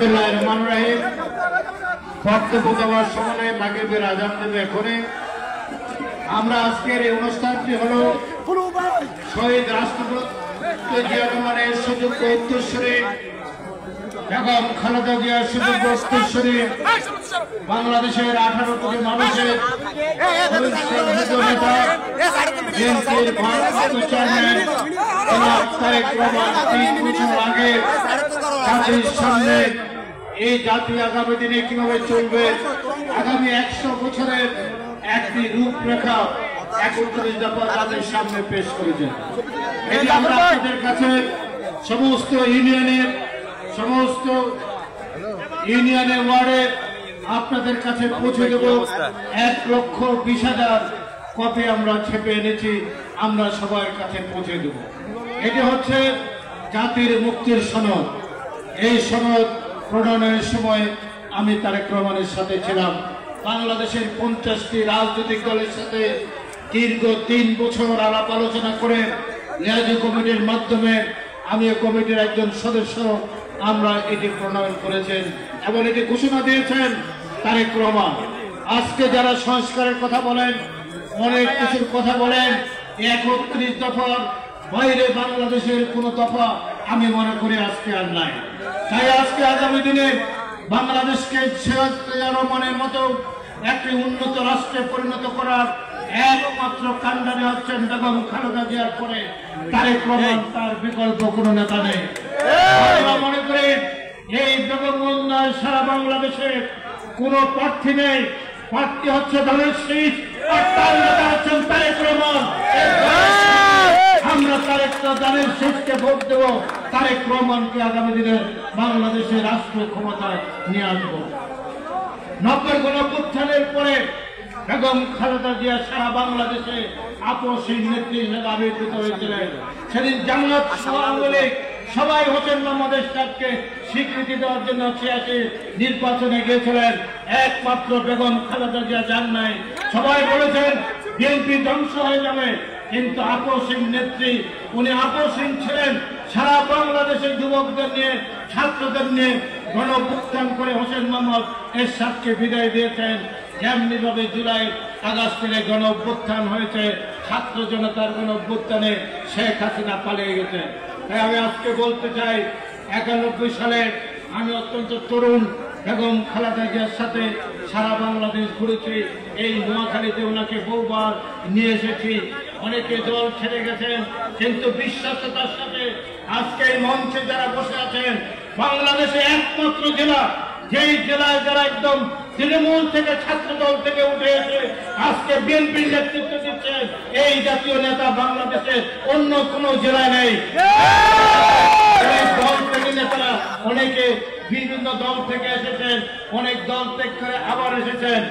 বিসমিল্লাহির রহমানির রহিম। বক্তব্য দেওয়ার সময় মাগরিবের আযান দেবে এখনই। আমরা আজকের এই অনুষ্ঠানটি হলো শহীদ রাষ্ট্রপতি জিয়া রহমানের সুযোগ্য উত্তরসূরি বেগম খালেদা জিয়ার সুযোগ্য উত্তরসূরি বাংলাদেশের 18 কোটি মানুষের নেতা বিএনপির ভারপ্রাপ্ত চেয়ারম্যান তারেক রহমান 3 বছর আগে জাতির সামনে এই জাতি আগামী দিনে কিভাবে চলবে, আগামী 100 বছরের একটি রূপরেখা 31 দফা তাদের সামনে পেশ করেছেন। এটি আমরা আপনাদের কাছে সমস্ত ইউনিয়নে ওয়ার্ডে আপনাদের কাছে পৌঁছে দেব। 1,20,000 কপি আমরা ছেপে এনেছি, আমরা সবার কাছে পৌঁছে দেব। এটি হচ্ছে জাতির মুক্তির সনদ। এই সনদ প্রণয়নের সময় আমি তারেক রহমানের সাথে ছিলাম। বাংলাদেশের 50টি রাজনৈতিক দলের সাথে দীর্ঘ 3 বছর আলাপ আলোচনা করে লিয়াজু কমিটির মাধ্যমে আমি কমিটির একজন সদস্য, আমরা এটি প্রণয়ন করেছেন এবং এটি ঘোষণা দিয়েছেন তারেক রহমান। আজকে যারা সংস্কারের কথা বলেন, অনেক কিছুর কথা বলেন, 31 দফার বাইরে বাংলাদেশের কোন দফা আমি মনে করি আজকে আর নাই। তাই আজকে আগামী দিনে বাংলাদেশকে রহমানের মতো একটি উন্নত রাষ্ট্রে পরিণত করার একমাত্র কাণ্ডারি হচ্ছেন বেগম খালেদা জিয়ার পরে তারেক রহমান, তার বিকল্প কোন নেতা নেই। আমরা মনে করি এই বেগম উন্নয়ন সারা বাংলাদেশে কোন প্রার্থী নেই, প্রার্থী হচ্ছে দলের শীষ, আর তার নেতা হচ্ছেন তারেক রহমান। আমরা তারেক শীষকে ভোট দেব, তারেক রহমানকে আগামী দিনে বাংলাদেশের রাষ্ট্র ক্ষমতায় নিয়ে আসবো। 90 গণঅভ্যুত্থানের পরে বেগম খালেদা জিয়া সারা বাংলাদেশে আপসহীন নেত্রী হিসেবে আবির্ভূত হয়েছিলেন। সেদিন জামাত আওয়ামী লীগ সবাই হোসেন মোহাম্মদ এরশাদকে স্বীকৃতি দেওয়ার জন্য 86 নির্বাচনে গিয়েছিলেন, একমাত্র বেগম খালেদা জিয়া যান নাই। সবাই বলেছেন বিএনপি ধ্বংস হয়ে যাবে, কিন্তু আপসহীন নেত্রী, উনি আপসহীন ছিলেন। সারা বাংলাদেশের যুবকদের নিয়ে, ছাত্রদের নিয়ে গণঅভ্যুত্থান করে হোসেন মোহাম্মদ এরশাদকে বিদায় দিয়েছেন। যেমনি ভাবে জুলাই আগস্টে গণঅভ্যুত্থান হয়েছে, ছাত্র জনতার গণঅভ্যুত্থানে শেখ হাসিনা পালিয়ে গেছে। তাই আমি আজকে বলতে চাই, 91 সালে আমি অত্যন্ত তরুণ বেগম খালেদা জিয়ার সাথে সারা বাংলাদেশ ঘুরেছি। এই নোয়াখালীতে ওনাকে বহুবার নিয়ে এসেছি। অনেকে দল ছেড়ে গেছেন, কিন্তু বিশ্বাসতার সাথে আজকে এই মঞ্চে যারা বসে আছেন, বাংলাদেশে একমাত্র জেলা, যেই জেলায় যারা একদম তৃণমূল থেকে, ছাত্র দল থেকে উঠে এসে আজকে বিএনপির নেতৃত্ব দিচ্ছেন, এই জাতীয় নেতা বাংলাদেশে অন্য কোন জেলায় নেই। দল থেকে নেতারা অনেকে বিভিন্ন দল থেকে এসেছেন, অনেক দল ত্যাগ করে আবার এসেছেন।